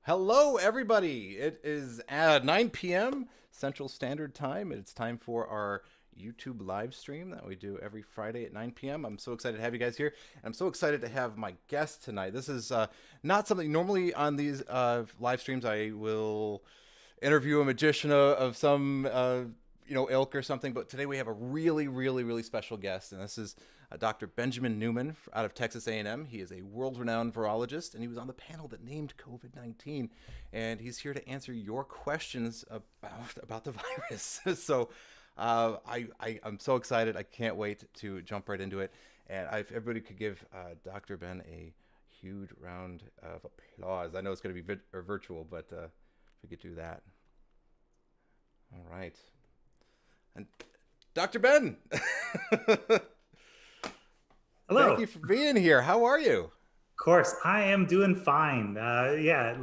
Hello, everybody. It is at 9 p.m. Central Standard Time. It's time for our YouTube live stream that we do every Friday at 9 p.m. I'm so excited to have you guys here. And I'm so excited to have my guest tonight. This is not something normally on these live streams. I will interview a magician of some ilk or something, but today we have a really special guest, and this is Dr. Benjamin Neuman out of Texas A&M. He is a world-renowned virologist, and he was on the panel that named COVID-19, and he's here to answer your questions about the virus. So I'm so excited. I can't wait to jump right into it, and if everybody could give Dr. Ben a huge round of applause. I know it's going to be virtual, but if we could do that. All right. And Dr. Ben, Hello. thank you for being here. How are you? Of course, I am doing fine.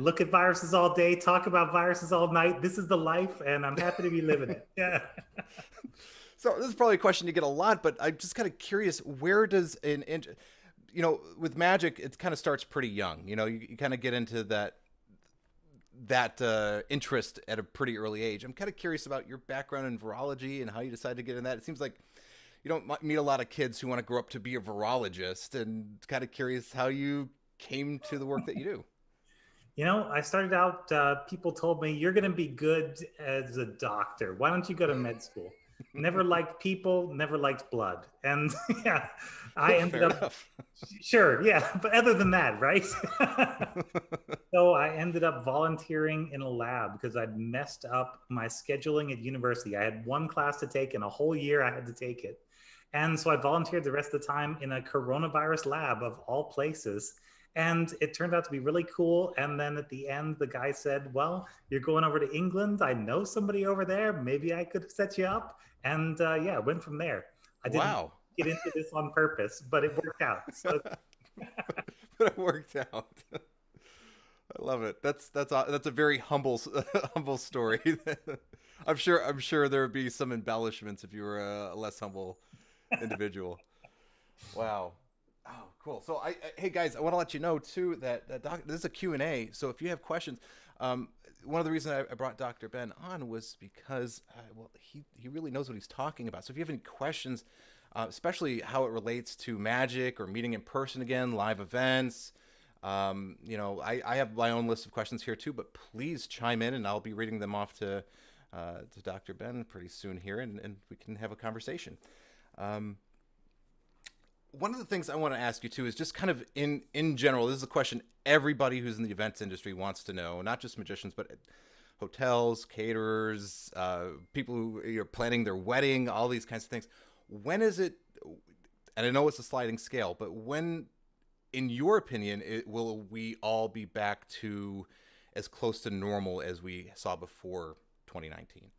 Look at viruses all day, talk about viruses all night. This is the life, and I'm happy to be living it. Yeah. So this is probably a question you get a lot, but I'm just kind of curious, where does with magic, it kind of starts pretty young. You kind of get into that interest at a pretty early age. I'm kind of curious about your background in virology and how you decided to get in that. It seems like you don't meet a lot of kids who want to grow up to be a virologist, and kind of curious how you came to the work that you do. I started out, people told me, you're going to be good as a doctor. Why don't you go to med school? Never liked people, never liked blood. And yeah, I ended Fair up, enough. sure, yeah. But other than that, right? So I ended up volunteering in a lab because I'd messed up my scheduling at university. I had one class to take in a whole year. I had to take it. And so I volunteered the rest of the time in a coronavirus lab of all places. And it turned out to be really cool. And then at the end, the guy said, well, you're going over to England. I know somebody over there. Maybe I could set you up. And yeah, went from there. I didn't Wow. get into this on purpose, but it worked out. So But it worked out. I love it. That's a very humble humble story. I'm sure there would be some embellishments if you were a less humble individual. Wow. Oh, cool. So hey guys, I want to let you know too that this is a Q&A. So if you have questions, one of the reasons I brought Dr. Ben on was because he really knows what he's talking about. So if you have any questions, especially how it relates to magic or meeting in person again, live events, I have my own list of questions here too, but please chime in and I'll be reading them off to Dr. Ben pretty soon here, and we can have a conversation. One of the things I want to ask you too is just kind of in general, this is a question everybody who's in the events industry wants to know, not just magicians, but hotels, caterers, people who are planning their wedding, all these kinds of things. When is it, and I know it's a sliding scale, but when, in your opinion, will we all be back to as close to normal as we saw before 2019?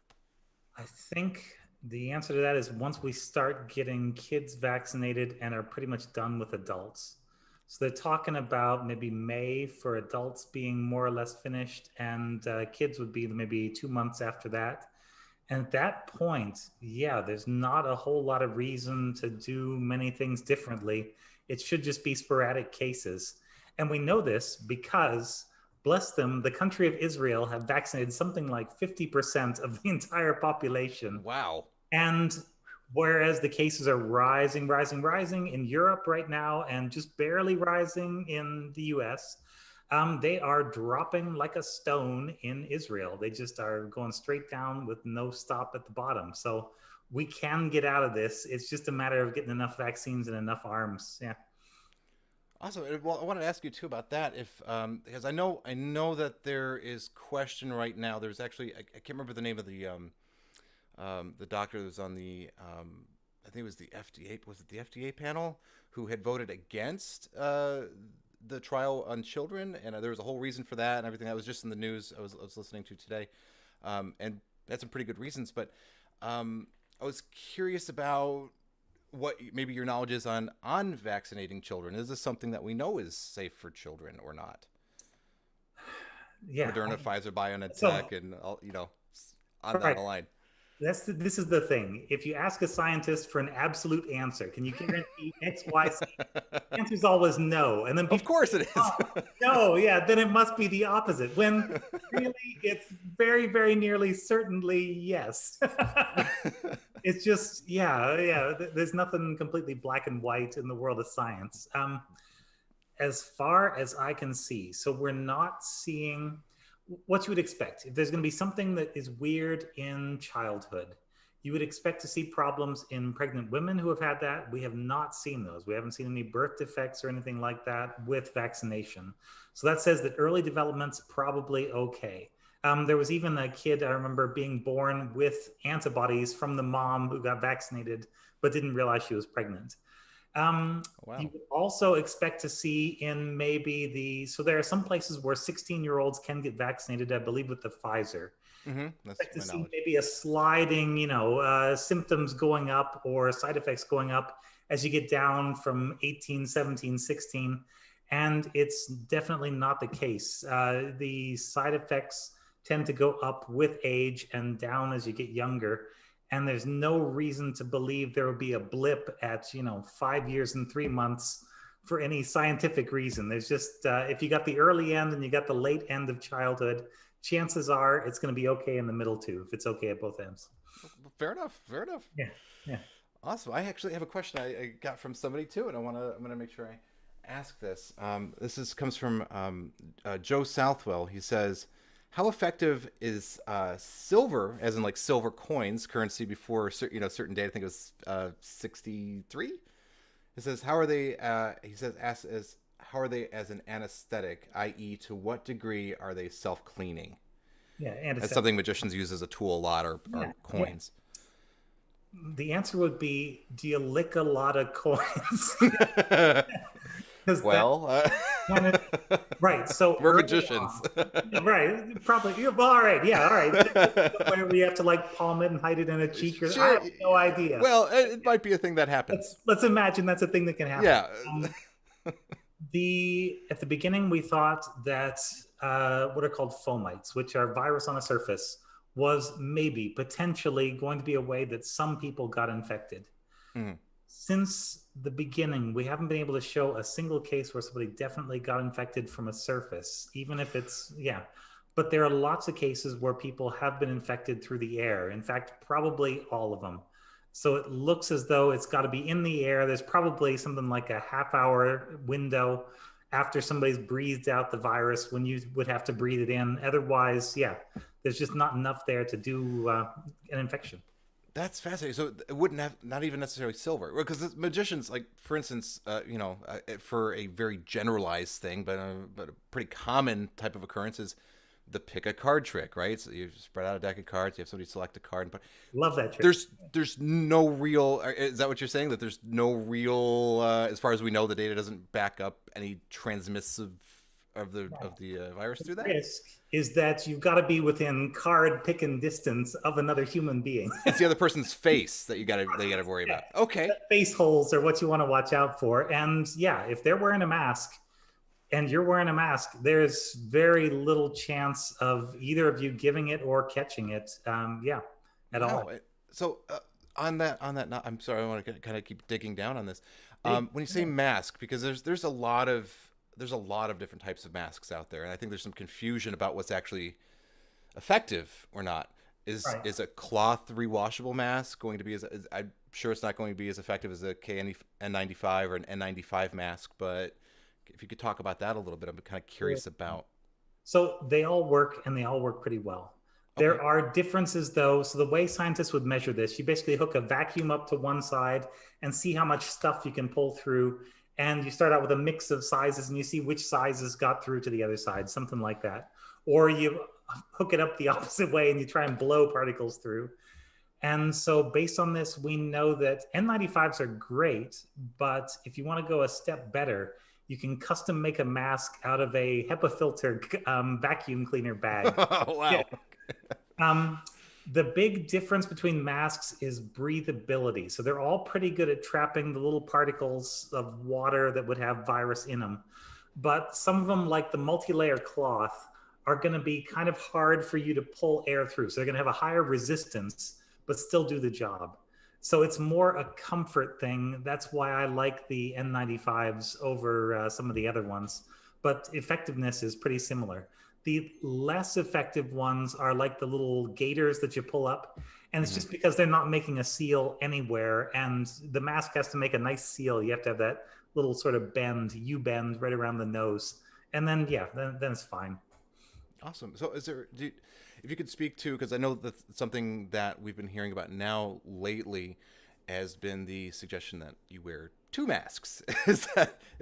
I think the answer to that is once we start getting kids vaccinated and are pretty much done with adults. So they're talking about maybe May for adults being more or less finished, and kids would be maybe 2 months after that. And at that point, yeah, there's not a whole lot of reason to do many things differently. It should just be sporadic cases. And we know this because, bless them, the country of Israel have vaccinated something like 50% of the entire population. Wow. And whereas the cases are rising in Europe right now and just barely rising in the US, they are dropping like a stone in Israel. They just are going straight down with no stop at the bottom. So we can get out of this. It's just a matter of getting enough vaccines and enough arms. Yeah. Awesome. Well, I wanted to ask you too about that, if because I know that there is question right now. There's actually I can't remember the name of the doctor that was on the I think it was the FDA. Was it the FDA panel who had voted against the trial on children? And there was a whole reason for that and everything. That was just in the news I was listening to today, and that's some pretty good reasons. But I was curious about what maybe your knowledge is on vaccinating children. Is this something that we know is safe for children or not? Yeah. Moderna, Pfizer, BioNTech, So, and all, on down right. the line. This is the thing. If you ask a scientist for an absolute answer, can you guarantee X, Y, Z? The answer is always no. And then Of people course say, it is. oh, no, yeah, then it must be the opposite. When really it's very, very nearly certainly yes. It's just, yeah. There's nothing completely black and white in the world of science. As far as I can see, so we're not seeing what you would expect. If there's going to be something that is weird in childhood, you would expect to see problems in pregnant women who have had that. We have not seen those. We haven't seen any birth defects or anything like that with vaccination. So that says that early development's probably okay. There was even a kid I remember being born with antibodies from the mom who got vaccinated but didn't realize she was pregnant. You Wow. would also expect to see in maybe so there are some places where 16-year-olds can get vaccinated, I believe, with the Pfizer. That's Expect to my see knowledge. maybe a sliding, symptoms going up or side effects going up as you get down from 18, 17, 16. And it's definitely not the case. The side effects tend to go up with age and down as you get younger. And there's no reason to believe there will be a blip at 5 years and 3 months for any scientific reason. There's just if you got the early end and you got the late end of childhood, chances are it's going to be okay in the middle too, if it's okay at both ends. Fair enough. Fair enough. Yeah, yeah. Awesome. I actually have a question I got from somebody too, and I'm gonna make sure I ask this. Comes from Joe Southwell. He says, "How effective is silver, as in like silver coins, currency before certain date? I think it was 63." He says, "How are they?" He says, "How are they as an anesthetic? I.e., to what degree are they self cleaning?" Yeah, and That's it's something magicians use as a tool a lot, or yeah, yeah. coins. The answer would be, do you lick a lot of coins? Because that Well, kind of right. So we're early magicians. on, yeah, right, probably. Yeah, well, all right, yeah, all right. Where we have to like palm it and hide it in a cheek, or I Sure. have no idea. Well, it might be a thing that happens. Let's imagine that's a thing that can happen. Yeah. Um, the At the beginning we thought that what are called fomites, which are virus on a surface, was maybe potentially going to be a way that some people got infected. Mhm. Since the beginning we haven't been able to show a single case where somebody definitely got infected from a surface, even if it's yeah, but there are lots of cases where people have been infected through the air. In fact, probably all of them. So it looks as though it's got to be in the air. There's probably something like a half-hour window after somebody's breathed out the virus when you would have to breathe it in. Otherwise, yeah, there's just not enough there to do an infection. That's fascinating. So it wouldn't have not even necessarily silver, because magicians, like for instance, for a very generalized thing, but a pretty common type of occurrence is the pick a card trick, right? So you spread out a deck of cards, you have somebody select a card, and put. Love that trick. There's no real. Is that what you're saying? That there's no real, as far as we know, the data doesn't back up any transmissive of the virus through that. Risk is that you've got to be within card picking distance of another human being. It's the other person's face that they gotta worry Yeah, about. Okay. face holes are what you want to watch out for. And yeah, if they're wearing a mask and you're wearing a mask, there's very little chance of either of you giving it or catching it. Yeah, at all. Wow. So on that note, I'm sorry, I want to kind of keep digging down on this. Big. When you say mask, because there's a lot of different types of masks out there, and I think there's some confusion about what's actually effective or not. Is Right. is a cloth rewashable mask going to be I'm sure it's not going to be as effective as a KN95 or an N95 mask, but if you could talk about that a little bit, I'm kind of curious about. So they all work and they all work pretty well. Okay. There are differences though. So the way scientists would measure this, you basically hook a vacuum up to one side and see how much stuff you can pull through. And you start out with a mix of sizes and you see which sizes got through to the other side, something like that. Or you hook it up the opposite way and you try and blow particles through. And so, based on this, we know that N95s are great, but if you want to go a step better, you can custom make a mask out of a HEPA filter vacuum cleaner bag. Yeah. Wow. Um, the big difference between masks is breathability. So they're all pretty good at trapping the little particles of water that would have virus in them. But some of them, like the multi-layer cloth, are going to be kind of hard for you to pull air through. So they're going to have a higher resistance, but still do the job. So it's more a comfort thing. That's why I like the N95s over some of the other ones. But effectiveness is pretty similar. The less effective ones are like the little gaiters that you pull up. And it's Hmm. just because they're not making a seal anywhere. And the mask has to make a nice seal. You have to have that little sort of bend, U bend right around the nose. And then, yeah, then it's fine. Awesome. So, if you could speak to, because I know that something that we've been hearing about now lately has been the suggestion that you wear two masks. Is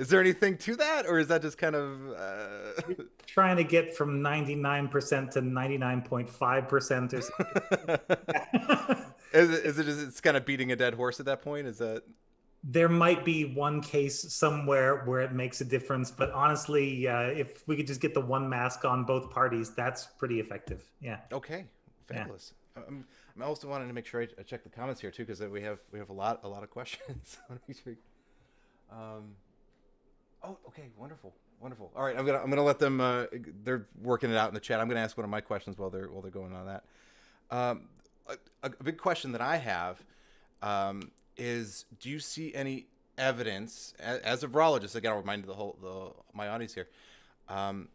there anything to that, or is that just kind of? Trying to get from 99% to 99.5% or something. Is it just it's kind of beating a dead horse at that point? Is that There might be one case somewhere where it makes a difference, but honestly, if we could just get the one mask on both parties, that's pretty effective. Yeah. okay? Yeah. Fabulous. I'm also wanting to make sure I check the comments here too, because we have a lot of questions. um, oh, okay, wonderful, wonderful. All right, I'm gonna let them. They're working it out in the chat. I'm gonna ask one of my questions while they're going on that. Um, a big question that I have is: do you see any evidence, as a virologist? I got to remind my audience here. Um,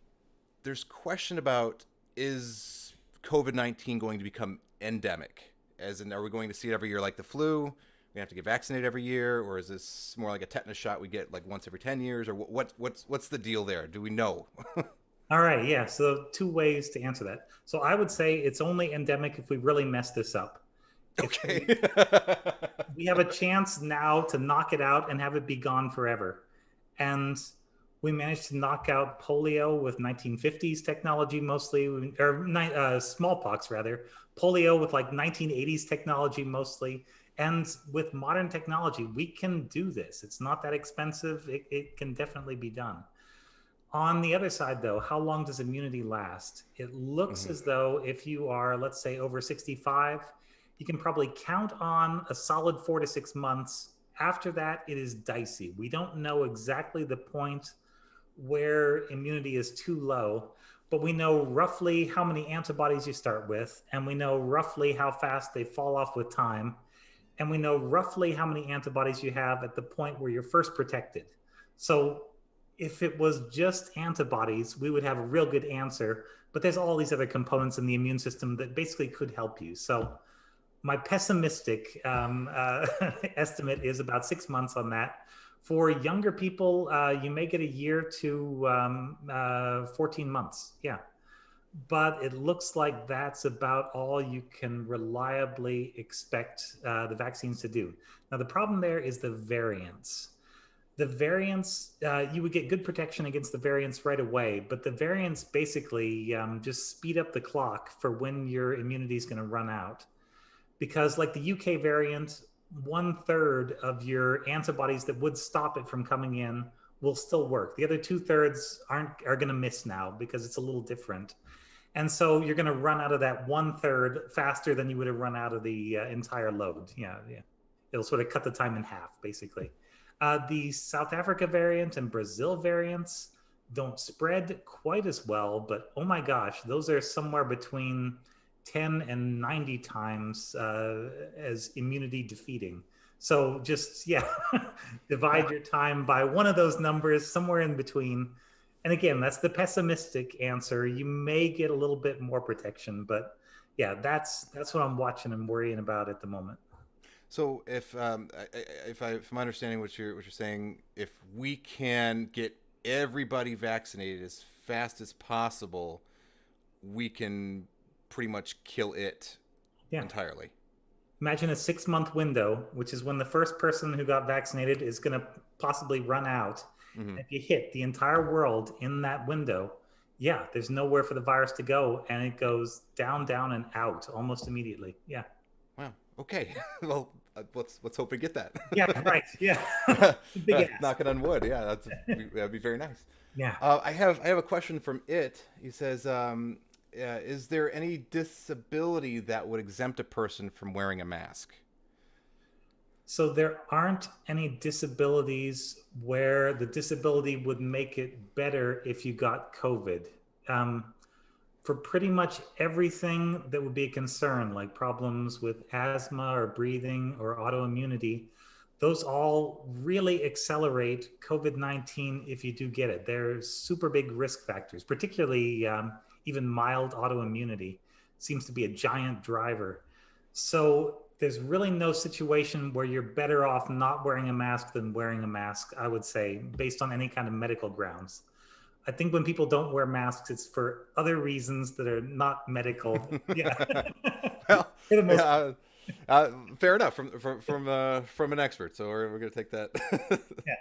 there's question about, is COVID-19 going to become endemic? As in, are we going to see it every year like the flu? We have to get vaccinated every year, or is this more like a tetanus shot we get like once every 10 years, or what's the deal there? Do we know? All right. Yeah. So, two ways to answer that. So, I would say it's only endemic if we really mess this up. If Okay. we have a chance now to knock it out and have it be gone forever. And we managed to knock out polio with 1950s technology mostly, or smallpox rather, polio with like 1980s technology mostly. And with modern technology, we can do this. It's not that expensive. It can definitely be done. On the other side, though, how long does immunity last? It looks Hmm. as though if you are, let's say, over 65, you can probably count on a solid 4 to 6 months. After that, it is dicey. We don't know exactly the point where immunity is too low, but we know roughly how many antibodies you start with, and we know roughly how fast they fall off with time, and we know roughly how many antibodies you have at the point where you're first protected. So if it was just antibodies, we would have a real good answer. But there's all these other components in the immune system that basically could help you. So my pessimistic estimate is about 6 months on that. For younger people, you may get a year to 14 months. Yeah. But it looks like that's about all you can reliably expect the vaccines to do. Now, the problem there is the variants. The variants, you would get good protection against the variants right away, but the variants basically just speed up the clock for when your immunity is going to run out. Because, like the UK variant, 1/3 of your antibodies that would stop it from coming in will still work. The other 2/3 are going to miss now because it's a little different. And so you're going to run out of that 1/3 faster than you would have run out of the entire load. Yeah, yeah. It'll sort of cut the time in half, basically. The South Africa variant and Brazil variants don't spread quite as well, but oh my gosh, those are somewhere between 10 and 90 times as immunity defeating. So just, yeah, divide your time by one of those numbers, somewhere in between. And again, that's the pessimistic answer. You may get a little bit more protection, but yeah, that's what I'm watching and worrying about at the moment. So if I'm understanding what you're saying, if we can get everybody vaccinated as fast as possible, we can pretty much kill it Yeah. entirely. Imagine a 6 month window, which is when the first person who got vaccinated is going to possibly run out. Hmm. And if you hit the entire world in that window, yeah, there's nowhere for the virus to go, and it goes down, down, and out almost immediately. Yeah, Wow. Okay. Well, let's hope we get that. yeah, right. Yeah, big ask. Knocking on wood. Yeah, that'd be very nice. Yeah. I have a question from it. He says, is there any disability that would exempt a person from wearing a mask? So there aren't any disabilities where the disability would make it better if you got COVID. Um, for pretty much everything that would be a concern, like problems with asthma or breathing or autoimmunity, those all really accelerate COVID-19 if you do get it. They're super big risk factors, particularly even mild autoimmunity seems to be a giant driver. So there's really no situation where you're better off not wearing a mask than wearing a mask, I would say, based on any kind of medical grounds. I think when people don't wear masks, it's for other reasons that are not medical. Yeah, Well, for the most part. yeah, fair enough from an expert. So we're gonna take that. Yeah.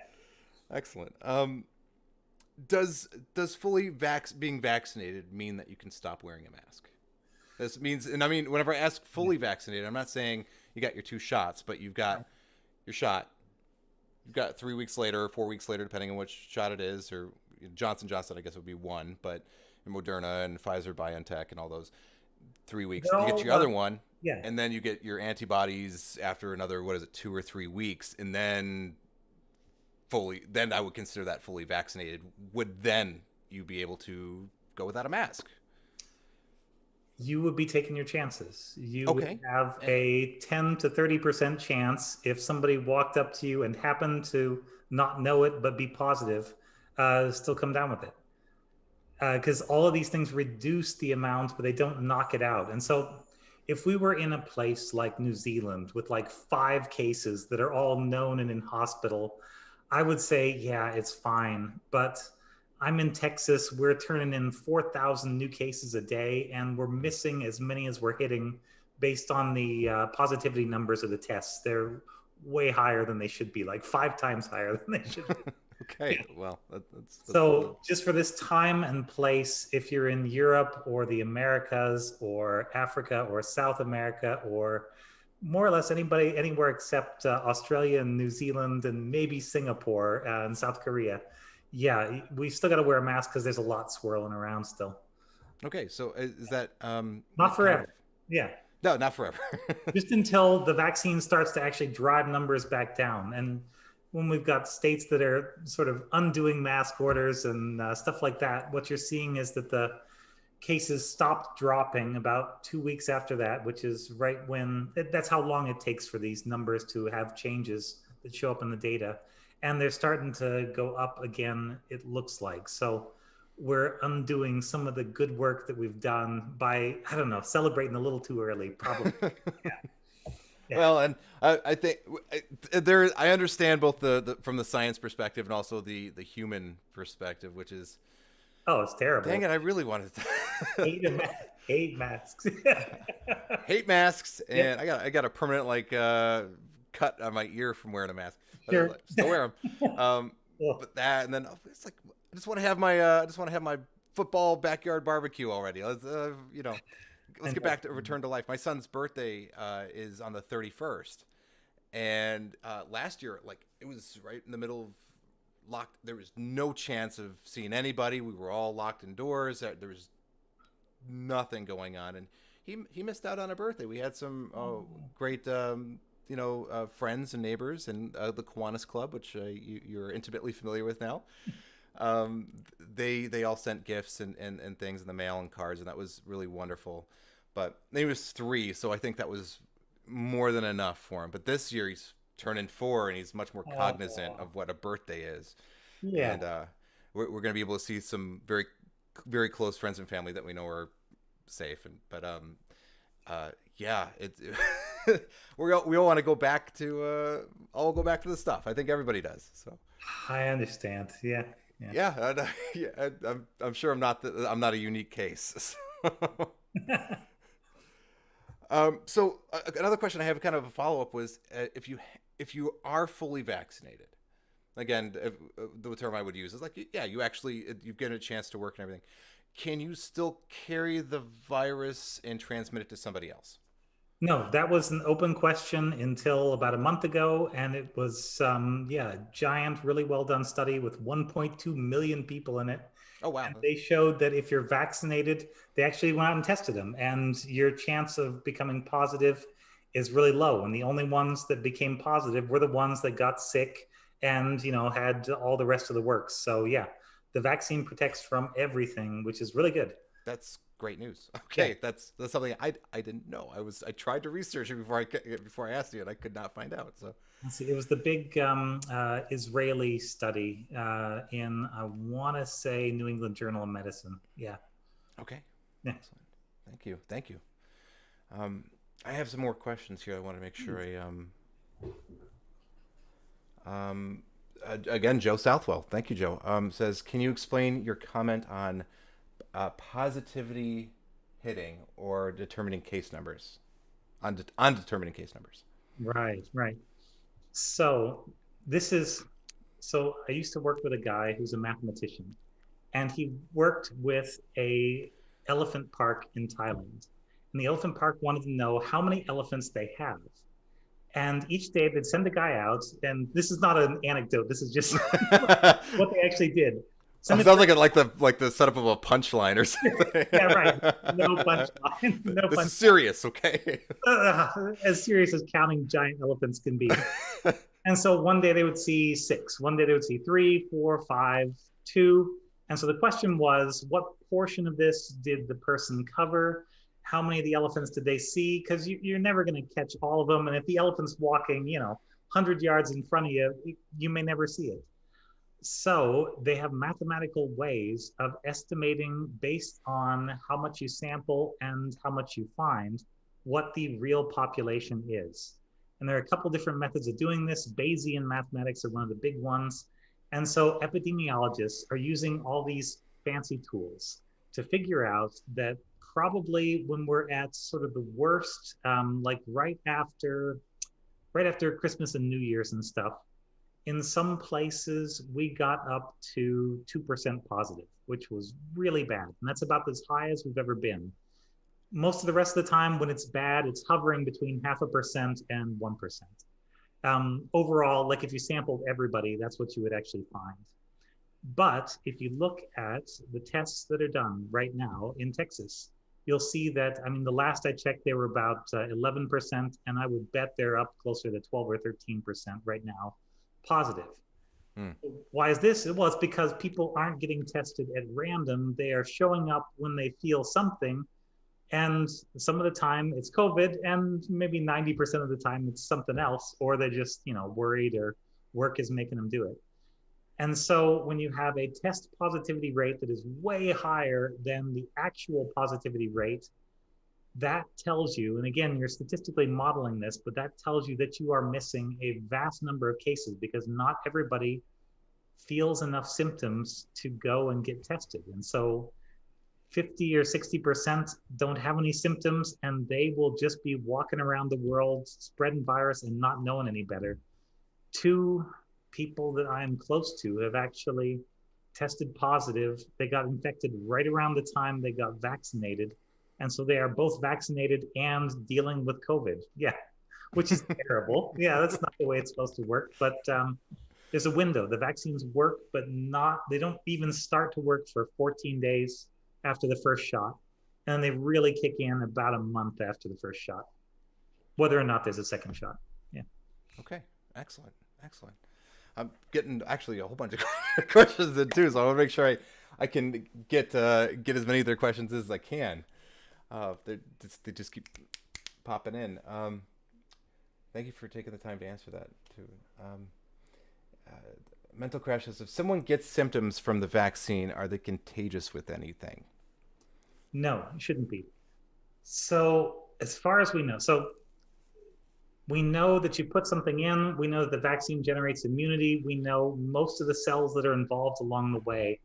Excellent. Does being vaccinated mean that you can stop wearing a mask? This means, and I mean, whenever I ask fully vaccinated, I'm not saying you got your 2 shots, but you've got your shot. You've got 3 weeks later, or 4 weeks later, depending on which shot it is, or Johnson Johnson, I guess would be one, but Moderna and Pfizer, BioNTech, and all those 3 weeks. They're You get all, your other one, yeah. and then you get your antibodies after another, what is it, 2 or 3 weeks, and then then I would consider that fully vaccinated. Would then you be able to go without a mask? You would be taking your chances. You would Okay. have a 10 to 30% chance if somebody walked up to you and happened to not know it but be positive, still come down with it. Because all of these things reduce the amount, but they don't knock it out. And so, if we were in a place like New Zealand with like 5 cases that are all known and in hospital, I would say, yeah, it's fine. But I'm in Texas. We're turning in 4,000 new cases a day, and we're missing as many as we're hitting based on the positivity numbers of the tests. They're way higher than they should be, like 5 times higher than they should be. Okay. Well, that's So, just for this time and place, if you're in Europe or the Americas or Africa or South America or more or less anybody anywhere except Australia and New Zealand and maybe Singapore and South Korea, yeah, we still got to wear a mask because there's a lot swirling around still. okay. So is that Not kind of forever. Yeah. no, not forever. Just until the vaccine starts to actually drive numbers back down. And when we've got states that are sort of undoing mask orders and stuff like that, what you're seeing is that the cases stopped dropping about 2 weeks after that, which is right when that's how long it takes for these numbers to have changes that show up in the data. And they're starting to go up again, it looks like. So we're undoing some of the good work that we've done by, I don't know, celebrating a little too early, probably. Yeah. Yeah. Well, and I think I understand both the from the science perspective and also the human perspective, which is, Oh, it's terrible. dang it, I really wanted Hate, to hate masks. hate masks, Yeah, and I got a permanent cut on my ear from wearing a mask. But I sure. still wear them. Well, But that, and then it's like I just want to have my football backyard barbecue already. Let's and get back to return to life. My son's birthday is on the 31st, and last year, like, it was right in the middle of locked. There was no chance of seeing anybody. We were all locked indoors. There was nothing going on, and he missed out on a birthday. We had some great friends and neighbors, and the Kiwanis Club, which you're intimately familiar with now. They all sent gifts and things in the mail and cards, and that was really wonderful. But he was 3, so I think that was more than enough for him. But this year he's turning 4, and he's much more cognizant of what a birthday is. yeah. And we're going to be able to see some very, very close friends and family that we know are safe. Yeah, we all want to go back to all go back to the stuff. I think everybody does. So I understand. Yeah. Yeah. yeah, I'm sure I'm not a unique case. So another question I have, kind of a follow up, was if you are fully vaccinated, again, the term I would use is like, yeah, you've given a chance to work and everything. Can you still carry the virus and transmit it to somebody else? No, that was an open question until about a month ago, and it was yeah, a giant, really well done study with 1.2 million people in it. Oh wow. And they showed that if you're vaccinated, they actually went out and tested them, and your chance of becoming positive is really low. And the only ones that became positive were the ones that got sick and had all the rest of the works. So yeah, the vaccine protects from everything, which is really good. That's Great news. Yeah. Okay, that's something I didn't know. I tried to research it before I asked you, and I could not find out. So Let's see. It was the big Israeli study in, I want to say, New England Journal of Medicine. Yeah. okay, Yeah. excellent. Thank you. Um, I have some more questions here. I want to make sure I um again, Joe Southwell. Thank you, Joe. Says, can you explain your comment on positivity hitting or determining case numbers on determining case numbers? Right, right. So this is, so I used to work with a guy who's a mathematician, and he worked with a elephant park in Thailand. And the elephant park wanted to know how many elephants they have. And each day they'd send a guy out, and this is not an anecdote. This is just what they actually did. Oh, Send a sounds guy, like the setup of a punchline or something. yeah, right. No punchline. No This punch. is serious, okay? As serious as counting giant elephants can be. And so one day they would see six, one day they would see three, four, five, two. And so the question was, what portion of this did the person cover? How many of the elephants did they see? Because you're never going to catch all of them. And if the elephant's walking, 100 yards in front of you, you may never see it. So they have mathematical ways of estimating based on how much you sample and how much you find what the real population is. And there are a couple different methods of doing this. Bayesian mathematics are one of the big ones. And so epidemiologists are using all these fancy tools to figure out that probably when we're at sort of the worst, like right after Christmas and New Year's and stuff, in some places we got up to 2% positive, which was really bad. And that's about as high as we've ever been. Most of the rest of the time when it's bad, it's hovering between 0.5% and 1%. Overall, like if you sampled everybody, that's what you would actually find. But if you look at the tests that are done right now in Texas, you'll see that, I mean, the last I checked, they were about 11%, and I would bet they're up closer to 12 or 13% right now, positive. Hmm. Why is this? Well, it's because people aren't getting tested at random. They are showing up when they feel something. And some of the time it's COVID, and maybe 90% of the time it's something else, or they're just, worried, or work is making them do it. And so when you have a test positivity rate that is way higher than the actual positivity rate, that tells you, and again, you're statistically modeling this, but that tells you that you are missing a vast number of cases because not everybody feels enough symptoms to go and get tested. And so 50 or 60% don't have any symptoms, and they will just be walking around the world spreading virus and not knowing any better. Two people that I'm close to have actually tested positive. They got infected right around the time they got vaccinated. And so they are both vaccinated and dealing with COVID. Yeah, which is terrible. Yeah, that's not the way it's supposed to work. But there's a window. The vaccines work, but they don't even start to work for 14 days after the first shot. And they really kick in about a month after the first shot, whether or not there's a second shot. Yeah. Okay, excellent. I'm getting actually a whole bunch of questions in too, so I want to make sure I can get as many of their questions as I can. They just keep popping in. Thank you for taking the time to answer that too. Mental Crash says, if someone gets symptoms from the vaccine, are they contagious with anything? No, it shouldn't be. So as far as we know, we know that you put something in, we know that the vaccine generates immunity, we know most of the cells that are involved along the way,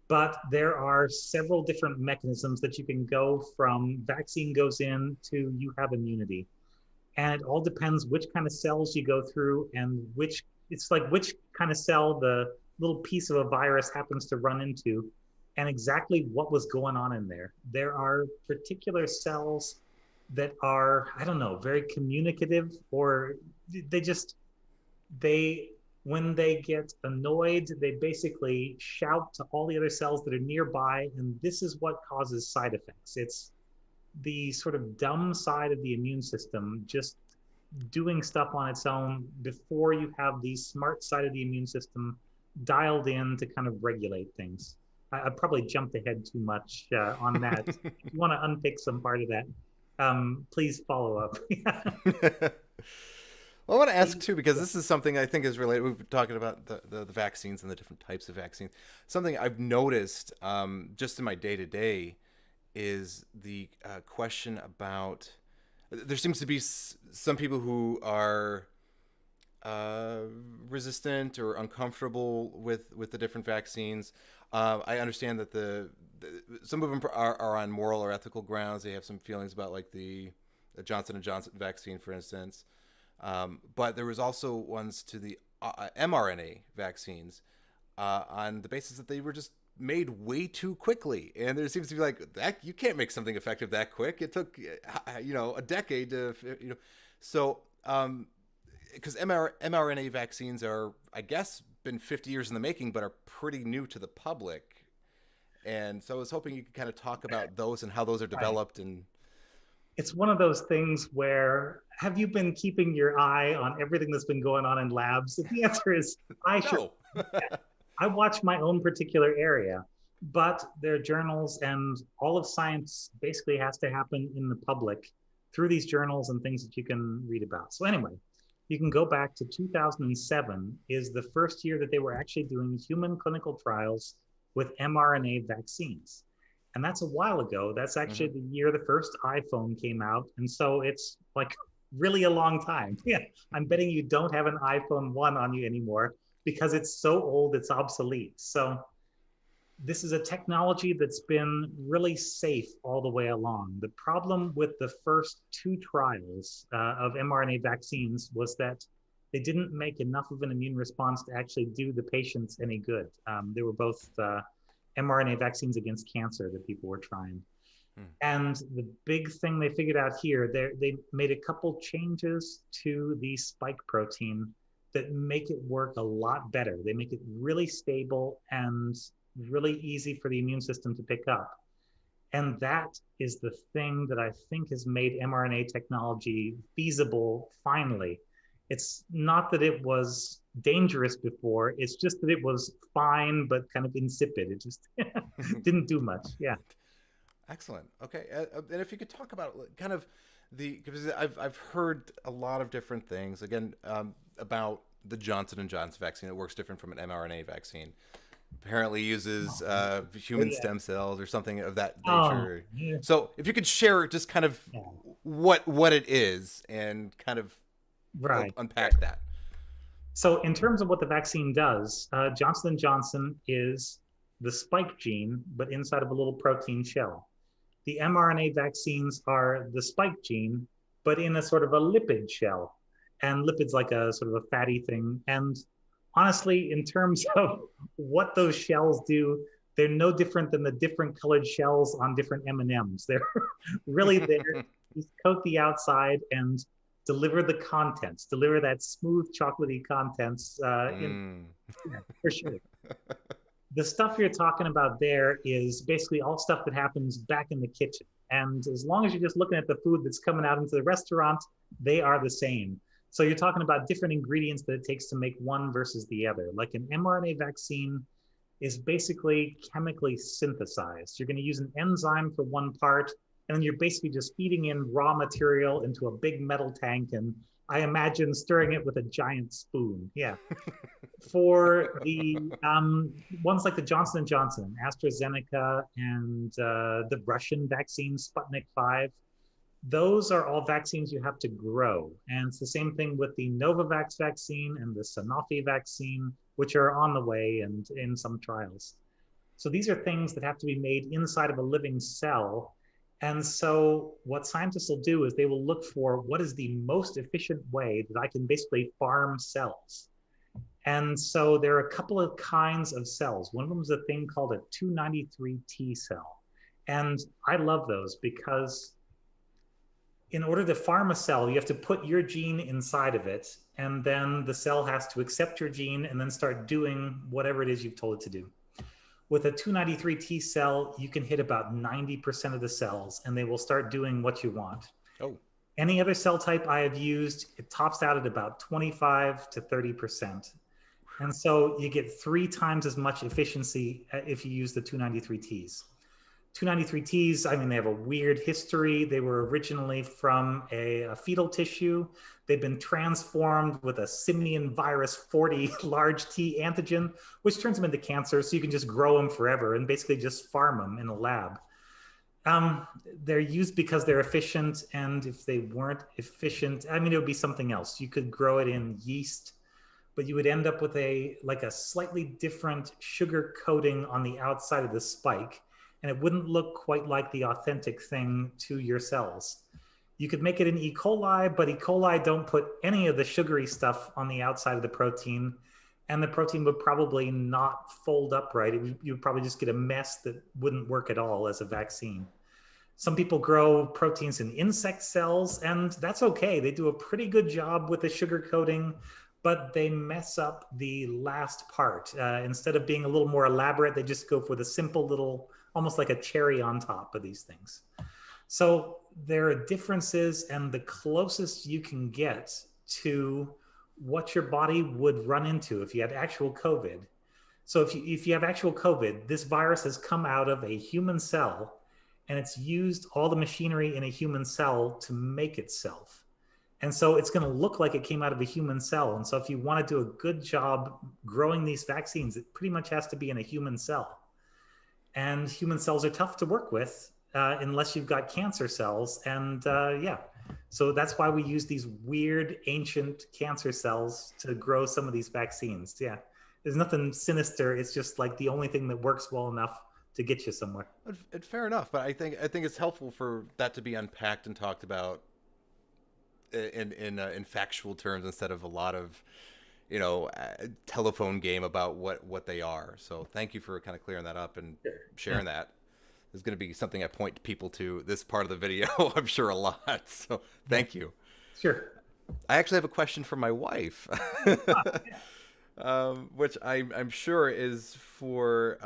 but there are several different mechanisms that you can go from vaccine goes in to you have immunity. And it all depends which kind of cells you go through and which kind of cell the little piece of a virus happens to run into and exactly what was going on in there. There are particular cells that are, I don't know, very communicative, or when they get annoyed, they basically shout to all the other cells that are nearby, and this is what causes side effects. It's the sort of dumb side of the immune system just doing stuff on its own before you have the smart side of the immune system dialed in to kind of regulate things. I probably jumped ahead too much on that. If you want to unpick some part of that, please follow up. Well, I want to ask too, because this is something I think is related. We've been talking about the vaccines and the different types of vaccines. Something I've noticed just in my day to day is the question about. There seems to be some people who are resistant or uncomfortable with the different vaccines. I understand that some of them are on moral or ethical grounds. They have some feelings about like the Johnson and Johnson vaccine, for instance. But there was also ones to the mRNA vaccines on the basis that they were just made way too quickly, and there seems to be like that you can't make something effective that quick. It took a decade to so because mRNA vaccines are, I guess, been 50 years in the making, but are pretty new to the public. And so I was hoping you could kind of talk about those and how those are Right. developed. And It's one of those things where have you been keeping your eye on everything that's been going on in labs? The answer is I sure. no, I watch my own particular area, but there are journals, and all of science basically has to happen in the public through these journals and things that you can read about. So anyway, you can go back to 2007 is the first year that they were actually doing human clinical trials with mRNA vaccines. And that's a while ago. That's actually hmm the year the first iPhone came out. And so it's like really a long time. Yeah. I'm betting you don't have an iPhone 1 on you anymore because it's so old, it's obsolete. So this is a technology that's been really safe all the way along. The problem with the first two trials of mRNA vaccines was that they didn't make enough of an immune response to actually do the patients any good. They were both mRNA vaccines against cancer that people were trying. And the big thing they figured out here, they made a couple changes to the spike protein that make it work a lot better. They make it really stable and really easy for the immune system to pick up. And that is the thing that I think has made mRNA technology feasible finally. It's not that it was dangerous before, it's just that it was fine, but kind of insipid. It just didn't do much. Yeah. Excellent. Okay, and if you could talk about kind of because I've heard a lot of different things again about the Johnson and Johnson vaccine. It works different from an mRNA vaccine. Apparently uses human Yeah. stem cells or something of that Oh, nature. yeah. So if you could share just kind of Yeah. what it is and kind of help Right. unpack that. So in terms of what the vaccine does, Johnson and Johnson is the spike gene, but inside of a little protein shell. The mRNA vaccines are the spike gene, but in a sort of a lipid shell. And lipids like a sort of a fatty thing. And honestly, in terms of what those shells do, they're no different than the different colored shells on different M&Ms. They're really there to coat the outside and deliver the contents, deliver that smooth chocolatey contents Mm. yeah, for sure. The stuff you're talking about there is basically all stuff that happens back in the kitchen. And as long as you're just looking at the food that's coming out into the restaurant, they are the same. So you're talking about different ingredients that it takes to make one versus the other. Like an mRNA vaccine is basically chemically synthesized. You're going to use an enzyme for one part, and then you're basically just feeding in raw material into a big metal tank, and I imagine stirring it with a giant spoon. Yeah. For the ones like the Johnson and Johnson, AstraZeneca, and the Russian vaccine Sputnik 5, those are all vaccines you have to grow. And it's the same thing with the Novavax vaccine and the Sanofi vaccine, which are on the way and in some trials. So these are things that have to be made inside of a living cell. And so what scientists will do is they will look for what is the most efficient way that I can basically farm cells. And so there are a couple of kinds of cells. One of them is a thing called a 293 T cell. And I love those because in order to farm a cell, you have to put your gene inside of it, and then the cell has to accept your gene and then start doing whatever it is you've told it to do. With a 293 T cell, you can hit about 90% of the cells, and they will start doing what you want. Oh. Any other cell type I have used, it tops out at about 25 to 30%. And so you get 3 times as much efficiency if you use the 293Ts. 293Ts, I mean, they have a weird history. They were originally from a fetal tissue. They've been transformed with a simian virus 40 large T antigen, which turns them into cancer. So you can just grow them forever and basically just farm them in a lab. They're used because they're efficient. And if they weren't efficient, I mean, it would be something else. You could grow it in yeast, but you would end up with a slightly different sugar coating on the outside of the spike, and it wouldn't look quite like the authentic thing to your cells. You could make it in E. coli, but E. coli don't put any of the sugary stuff on the outside of the protein, and the protein would probably not fold up right. You would probably just get a mess that wouldn't work at all as a vaccine. Some people grow proteins in insect cells, and that's okay. They do a pretty good job with the sugar coating, but they mess up the last part. Instead of being a little more elaborate, they just go for the simple little, almost like a cherry on top of these things. So there are differences, and the closest you can get to what your body would run into if you had actual COVID. So if you have actual COVID, this virus has come out of a human cell, and it's used all the machinery in a human cell to make itself. And so it's going to look like it came out of a human cell. And so if you want to do a good job growing these vaccines, it pretty much has to be in a human cell. And human cells are tough to work with unless you've got cancer cells. And yeah, so that's why we use these weird ancient cancer cells to grow some of these vaccines. Yeah, there's nothing sinister. It's just like the only thing that works well enough to get you somewhere. Fair enough, but I think it's helpful for that to be unpacked and talked about in factual terms instead of a lot of telephone game about what they are. So thank you for kind of clearing that up and sharing that. There's going to be something I point people to this part of the video, I'm sure, a lot. So thank you. Sure. I actually have a question for my wife, which I'm sure is for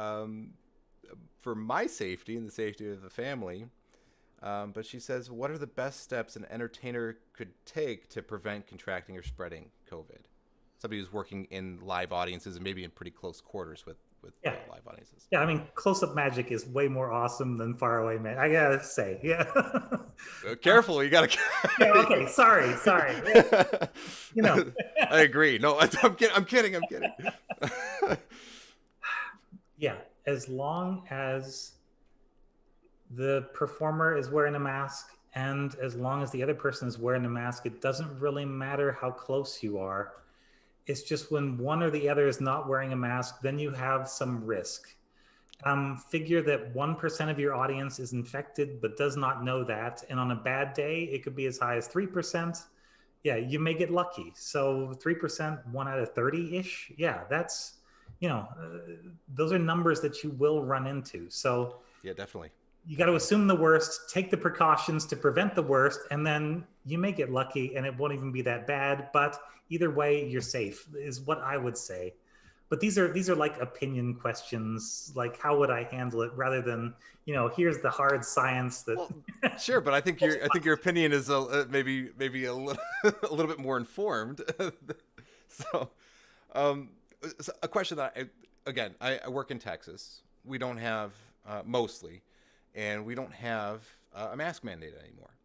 my safety and the safety of the family. But she says, what are the best steps an entertainer could take to prevent contracting or spreading COVID? Somebody who's working in live audiences and maybe in pretty close quarters with live audiences. Yeah, I mean, close-up magic is way more awesome than far-away magic. I gotta say, yeah. Careful, you gotta. Yeah, okay, sorry. I agree. No, I'm kidding. Yeah, as long as the performer is wearing a mask and as long as the other person is wearing a mask, it doesn't really matter how close you are. It's just when one or the other is not wearing a mask, then you have some risk. Figure that 1% of your audience is infected but does not know that. And on a bad day, it could be as high as 3%. Yeah, you may get lucky. So 3%, 1 out of 30-ish. Yeah, that's, those are numbers that you will run into. So yeah, definitely. You got to assume the worst, take the precautions to prevent the worst, and then you may get lucky and it won't even be that bad. But either way, you're safe, is what I would say. But these are like opinion questions, like how would I handle it, rather than here's the hard science that. Well, sure, but I think your opinion is maybe a little a little bit more informed. So a question that I work in Texas. We don't have mostly. And we don't have a mask mandate anymore.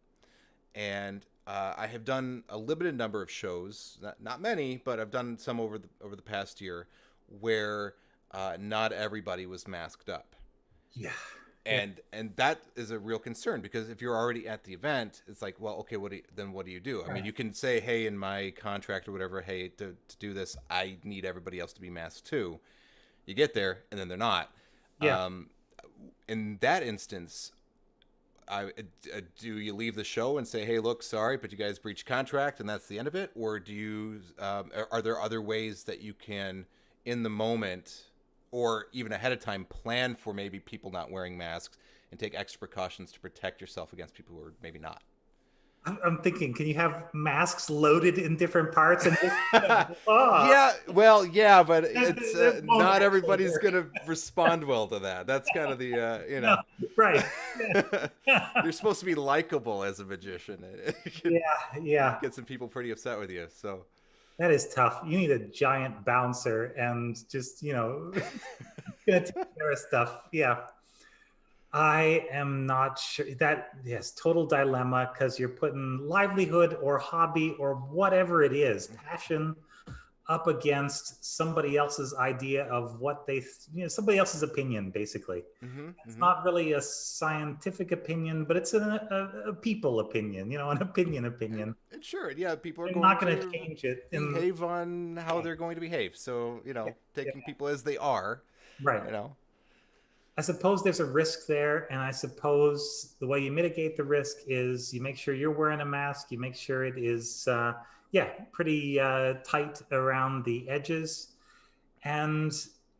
And I have done a limited number of shows, not many, but I've done some over the past year, where not everybody was masked up. Yeah. And that is a real concern, because if you're already at the event, it's like, well, okay, what do you do? I mean, you can say, hey, in my contract or whatever, hey, to do this, I need everybody else to be masked too. You get there, and then they're not. Yeah. In that instance, do you leave the show and say, hey, look, sorry, but you guys breached contract and that's the end of it? Or do you, are there other ways that you can, in the moment or even ahead of time, plan for maybe people not wearing masks and take extra precautions to protect yourself against people who are maybe not? I'm thinking, can you have masks loaded in different parts? And Yeah, well, yeah, but it's not everybody's going to respond well to that. That's kind of the, No, right. You're supposed to be likable as a magician. Yeah. Get some people pretty upset with you. So, That is tough. You need a giant bouncer and just, gonna take care of stuff. Yeah. I am not sure that, yes, total dilemma because you're putting livelihood or hobby or whatever it is, passion up against somebody else's idea of what somebody else's opinion, basically. Mm-hmm, It's mm-hmm. not really a scientific opinion, but it's a people opinion, an opinion. And sure, yeah, people are You're going not going to to change it behave on how yeah, they're going to behave. So, yeah, yeah, taking people as they are, right. you know. I suppose there's a risk there, and I suppose the way you mitigate the risk is you make sure you're wearing a mask. You make sure it is, pretty tight around the edges, and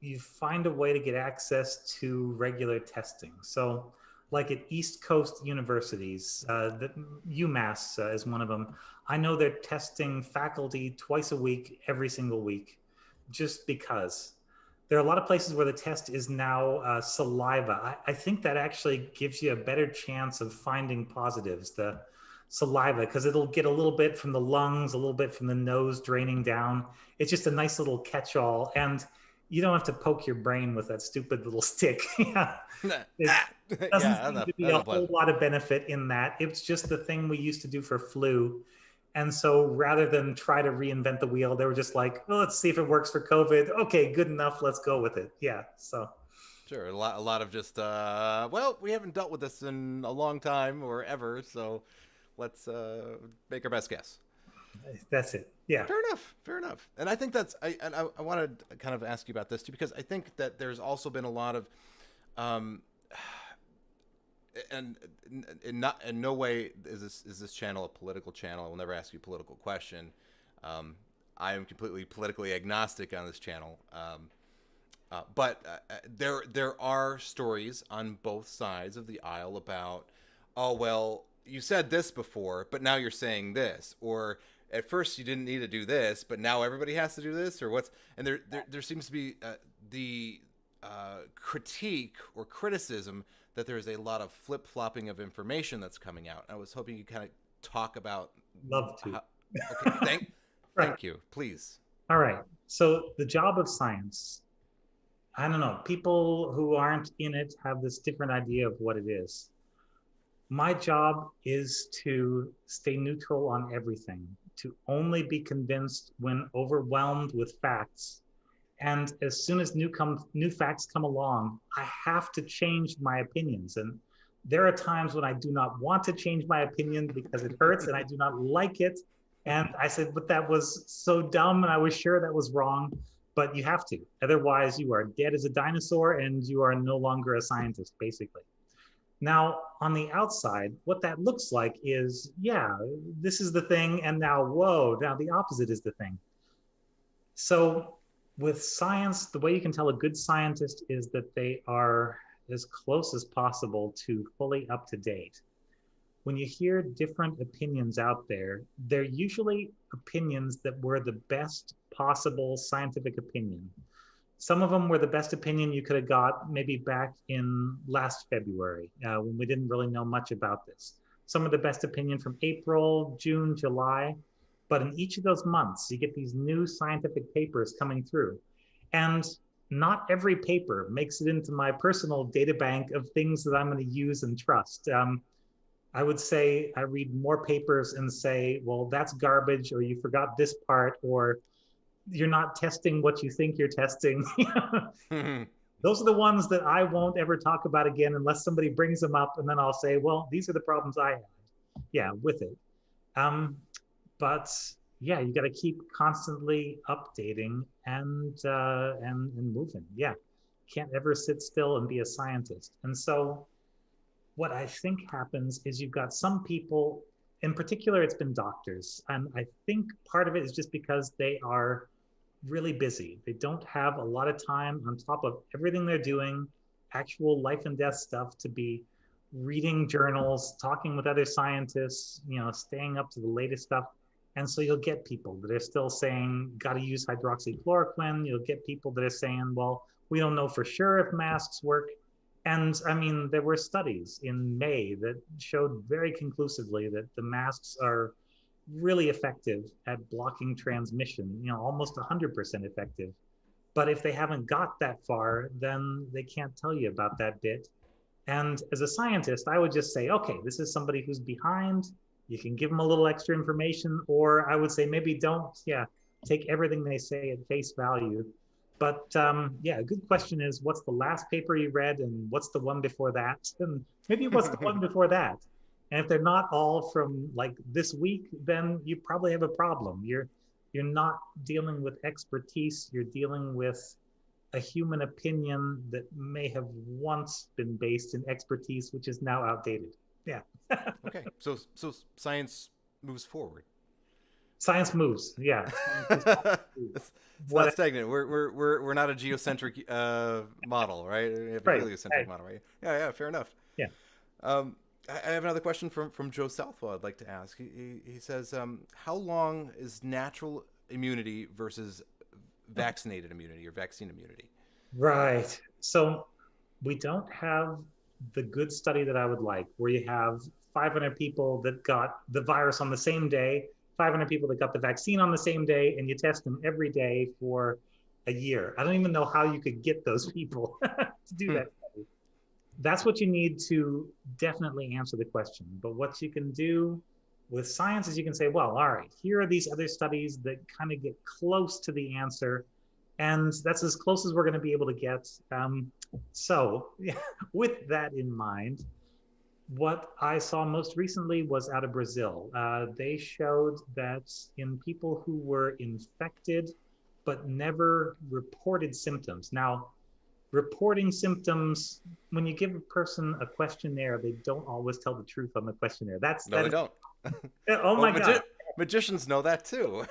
you find a way to get access to regular testing. So, like at East Coast universities, the UMass is one of them. I know they're testing faculty twice a week, every single week, just because. There are a lot of places where the test is now saliva. I think that actually gives you a better chance of finding positives, the saliva, because it'll get a little bit from the lungs, a little bit from the nose draining down. It's just a nice little catch all. And you don't have to poke your brain with that stupid little stick. Yeah. It Ah, doesn't yeah, seem to be that's a a whole pleasure. lot of benefit in that. It's just the thing we used to do for flu. And so rather than try to reinvent the wheel, they were just like, well, let's see if it works for COVID. Okay, good enough. Let's go with it. Yeah. So Sure, a lot of just well, we haven't dealt with this in a long time or ever, so let's make our best guess. that's it. Yeah. Fair enough. Fair enough. And I think I wanted to kind of ask you about this too because I think that there's also been a lot of um, and in no way is this channel a political channel. I will never ask you a political question. Um, I am completely politically agnostic on this channel. But there are stories on both sides of the aisle about, oh well, you said this before, but now you're saying this, or at first you didn't need to do this, but now everybody has to do this, or what's and there seems to be the critique or criticism that there is a lot of flip flopping of information that's coming out. I was hoping you kind of talk about Love to. how. Okay, Right. thank you, please. All right. So the job of science, I don't know, people who aren't in it have this different idea of what it is. My job is to stay neutral on everything, to only be convinced when overwhelmed with facts. And as soon as new facts come along, I have to change my opinions. And there are times when I do not want to change my opinion because it hurts and I do not like it. And I said, but that was so dumb, and I was sure that was wrong. But you have to. Otherwise, you are dead as a dinosaur and you are no longer a scientist, basically. Now, on the outside, what that looks like is, yeah, this is the thing. And now, whoa, now the opposite is the thing. So, with science, the way you can tell a good scientist is that they are as close as possible to fully up to date. When you hear different opinions out there, they're usually opinions that were the best possible scientific opinion. Some of them were the best opinion you could have got maybe back in last February when we didn't really know much about this. Some of the best opinion from April, June, July. But in each of those months, you get these new scientific papers coming through. And not every paper makes it into my personal data bank of things that I'm going to use and trust. I would say I read more papers and say, well, that's garbage, or you forgot this part, or you're not testing what you think you're testing. Those are the ones that I won't ever talk about again unless somebody brings them up, and then I'll say, well, these are the problems I had. Yeah, with it. Um, but yeah, you got to keep constantly updating and moving. Yeah, can't ever sit still and be a scientist. And so, what I think happens is you've got some people, in particular, it's been doctors, and I think part of it is just because they are really busy. They don't have a lot of time on top of everything they're doing, actual life and death stuff, to be reading journals, talking with other scientists, staying up to the latest stuff. And so you'll get people that are still saying, got to use hydroxychloroquine. You'll get people that are saying, well, we don't know for sure if masks work. And I mean, there were studies in May that showed very conclusively that the masks are really effective at blocking transmission, almost 100% effective. But if they haven't got that far, then they can't tell you about that bit. And as a scientist, I would just say, okay, this is somebody who's behind. You can give them a little extra information, or I would say maybe don't, take everything they say at face value. But yeah, a good question is, what's the last paper you read, and what's the one before that, and maybe what's the one before that. And if they're not all from like this week, then you probably have a problem. You're not dealing with expertise. You're dealing with a human opinion that may have once been based in expertise, which is now outdated. Yeah. Okay, so science moves forward. Science moves. Yeah. It's not stagnant. We're not a geocentric model, right? We have a Right. heliocentric Right. model, right? Yeah, fair enough. Yeah. I have another question from Joe Southwell I'd like to ask. He says, how long is natural immunity versus vaccinated immunity or vaccine immunity? Right. So we don't have the good study that I would like, where you have 500 people that got the virus on the same day, 500 people that got the vaccine on the same day, and you test them every day for a year. I don't even know how you could get those people to do that study. That's what you need to definitely answer the question. But what you can do with science is you can say, well, all right, here are these other studies that kind of get close to the answer. And that's as close as we're going to be able to get. So, yeah, with that in mind, what I saw most recently was out of Brazil. They showed that in people who were infected but never reported symptoms. Now, reporting symptoms, when you give a person a questionnaire, they don't always tell the truth on the questionnaire. No, they don't. Oh my God. Magicians know that too.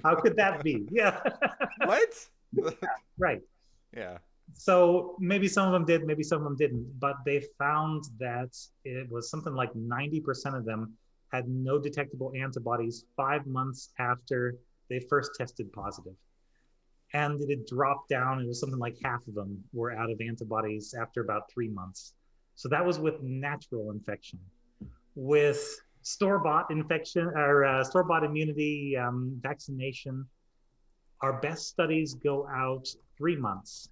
How could that be? Yeah. What? Right. Yeah. So maybe some of them did, maybe some of them didn't, but they found that it was something like 90% of them had no detectable antibodies 5 months after they first tested positive. And it had dropped down. It was something like half of them were out of antibodies after about 3 months. So that was with natural infection. With store-bought infection or store-bought immunity vaccination, our best studies go out 3 months.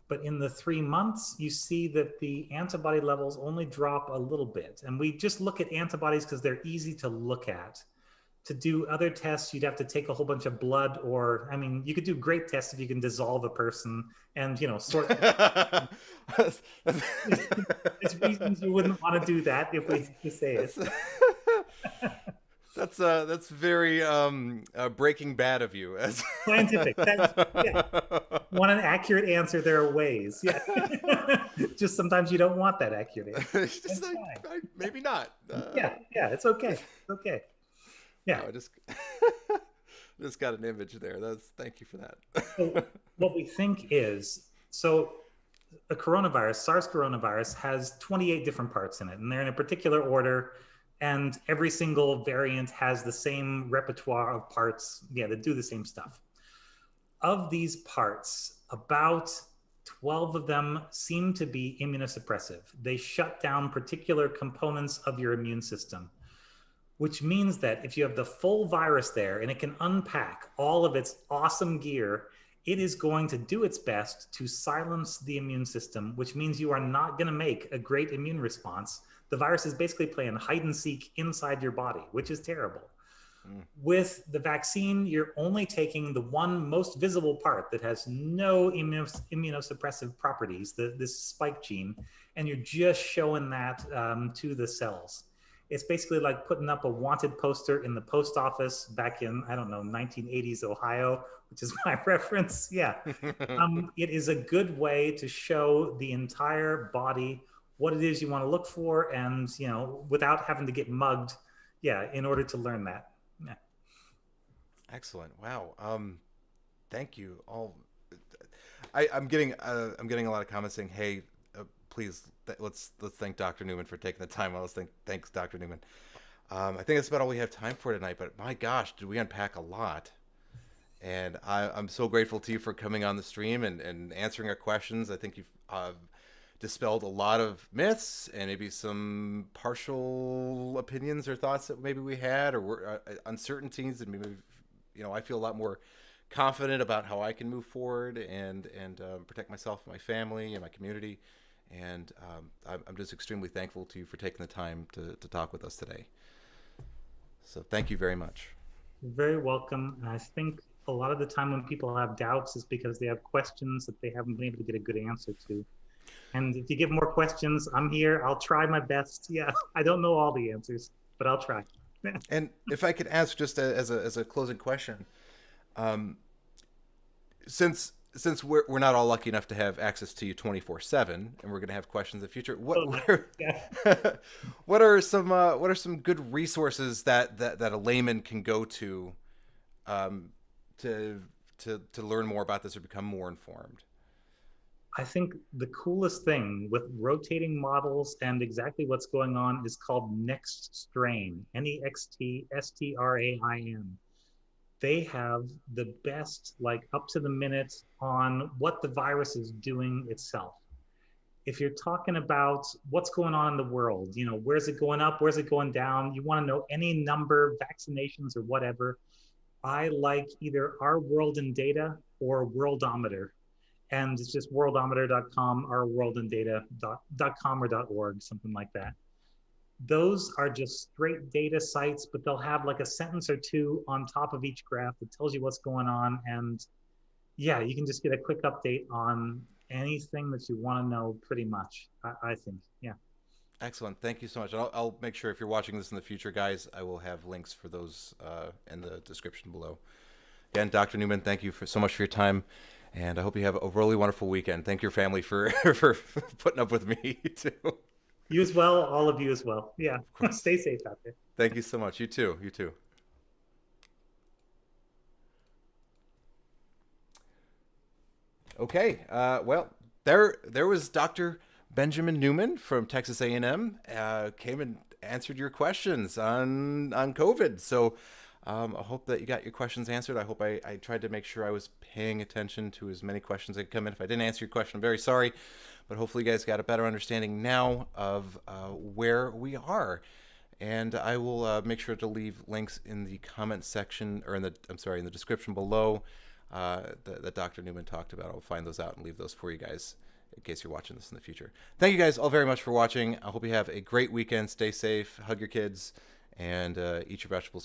But in the 3 months, you see that the antibody levels only drop a little bit. And we just look at antibodies because they're easy to look at. To do other tests, you'd have to take a whole bunch of blood, or, I mean, you could do great tests if you can dissolve a person and, sort. There's reasons you wouldn't want to do that if we just say it. That's very Breaking Bad of you. Scientific. Yeah. Want an accurate answer? There are ways. Yeah. Just sometimes you don't want that accurate answer. It's just maybe not. Yeah. It's okay. It's okay. Yeah. No, I just got an image there. Thank you for that. So what we think is, so a coronavirus, SARS coronavirus, has 28 different parts in it, and they're in a particular order. And every single variant has the same repertoire of parts, that do the same stuff. Of these parts, about 12 of them seem to be immunosuppressive. They shut down particular components of your immune system, which means that if you have the full virus there and it can unpack all of its awesome gear, it is going to do its best to silence the immune system, which means you are not going to make a great immune response. The virus is basically playing hide and seek inside your body, which is terrible. With the vaccine, you're only taking the one most visible part that has no immunosuppressive properties, this spike gene, and you're just showing that to the cells. It's basically like putting up a wanted poster in the post office back in, 1980s Ohio, which is my reference. Yeah. It is a good way to show the entire body what it is you want to look for, and, without having to get mugged, in order to learn that. Yeah. Excellent. Wow. Thank you all. I'm getting a lot of comments saying, "Hey, please let's thank Dr. Neuman for taking the time." Thanks, Dr. Neuman. I think that's about all we have time for tonight. But my gosh, did we unpack a lot? And I'm so grateful to you for coming on the stream and answering our questions. I think you've dispelled a lot of myths and maybe some partial opinions or thoughts that maybe we had, or uncertainties, and maybe I feel a lot more confident about how I can move forward and protect myself, my family, and my community. And I'm just extremely thankful to you for taking the time to talk with us today. So thank you very much. You're very welcome. And I think a lot of the time when people have doubts is because they have questions that they haven't been able to get a good answer to. And if you give more questions, I'm here. I'll try my best. Yeah, I don't know all the answers, but I'll try. And if I could ask just as a closing question, since we're not all lucky enough to have access to you 24/7, and we're going to have questions in the future, what are some good resources that a layman can go to learn more about this or become more informed? I think the coolest thing with rotating models and exactly what's going on is called Next Strain, NEXTSTRAIN. They have the best, like up to the minute on what the virus is doing itself. If you're talking about what's going on in the world, where's it going up, where's it going down, you want to know any number, vaccinations or whatever, I like either Our World in Data or Worldometer. And it's just worldometer.com or worldindata.com or .org, something like that. Those are just straight data sites, but they'll have like a sentence or two on top of each graph that tells you what's going on. And yeah, you can just get a quick update on anything that you want to know pretty much, I think. Yeah. Excellent. Thank you so much. I'll make sure if you're watching this in the future, guys, I will have links for those in the description below. Again, Dr. Neuman, thank you so much for your time. And I hope you have a really wonderful weekend. Thank your family for putting up with me too. You as well, all of you as well. Yeah, stay safe out there. Thank you so much. You too. You too. Okay. Well, there was Dr. Benjamin Neuman from Texas A&M. Came and answered your questions on COVID. So I hope that you got your questions answered. I hope I tried to make sure I was paying attention to as many questions that could come in. If I didn't answer your question, I'm very sorry. But hopefully you guys got a better understanding now of where we are. And I will make sure to leave links in the comment section, or in the description below that Dr. Neuman talked about. I'll find those out and leave those for you guys in case you're watching this in the future. Thank you guys all very much for watching. I hope you have a great weekend. Stay safe, hug your kids, and eat your vegetables. Go